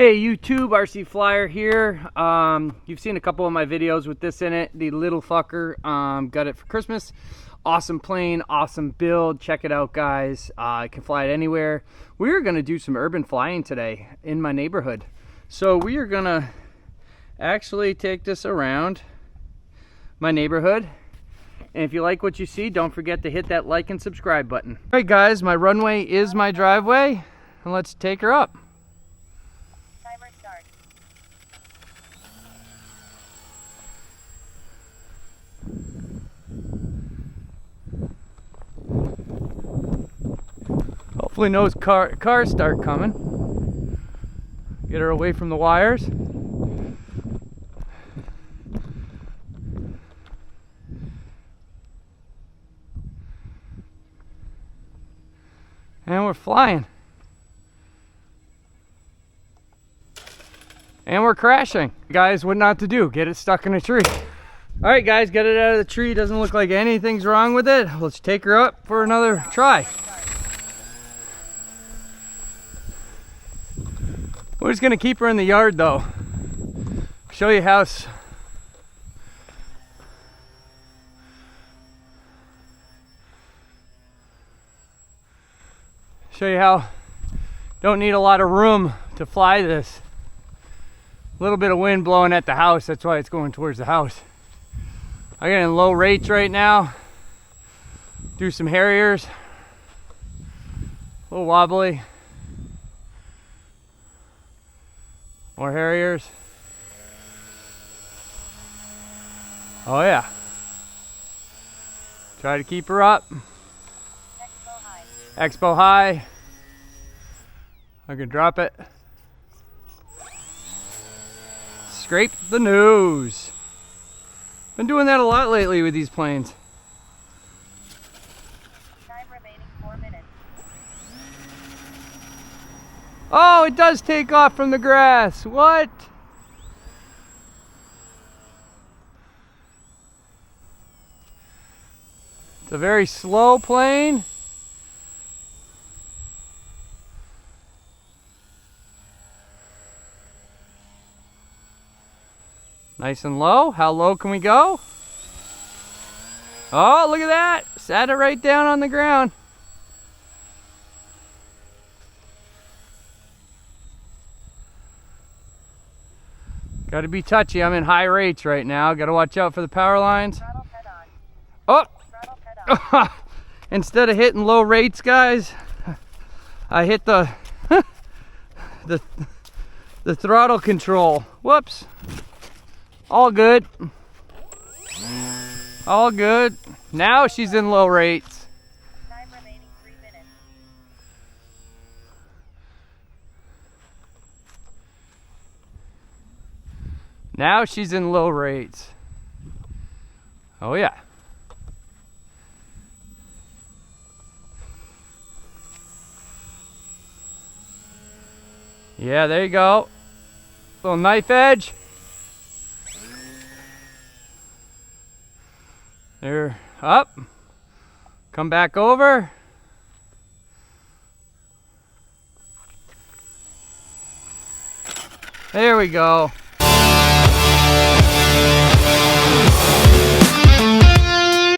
Hey YouTube, RC Flyer here. You've seen a couple of my videos with this in it, the little fucker. Got it for Christmas. Awesome plane, awesome build. Check it out, guys. I can fly it anywhere. We're gonna do some urban flying today in my neighborhood. So we are gonna actually take this around my neighborhood. And if you like what you see, don't forget to hit that like and subscribe button. All right guys, my runway is my driveway, and let's take her up. Hopefully no cars start coming. Get her away from the wires. And we're flying. And we're crashing. Guys, what not to do? Get it stuck in a tree. All right guys, get it out of the tree. Doesn't look like anything's wrong with it. Let's take her up for another try. We're just gonna keep her in the yard though. Show you how. Show you how. Don't need a lot of room to fly this. A little bit of wind blowing at the house. That's why it's going towards the house. I got in low rates right now. Do some Harriers. A little wobbly. More Harriers. Oh yeah. Try to keep her up. Expo high. Expo high. I can drop it. Scrape the nose. Been doing that a lot lately with these planes. Time remaining 4 minutes. Oh, it does take off from the grass. What? It's a very slow plane. Nice and low. How low can we go? Oh, look at that. Sat it right down on the ground. Got to be touchy. I'm in high rates right now. Got to watch out for the power lines. Oh! Instead of hitting low rates, guys, I hit the the throttle control. Whoops. All good. All good. Now she's in low rates. Time remaining 3 minutes. Now she's in low rates. Oh yeah. Yeah, there you go. Little knife edge. There, up. Come back over. There we go.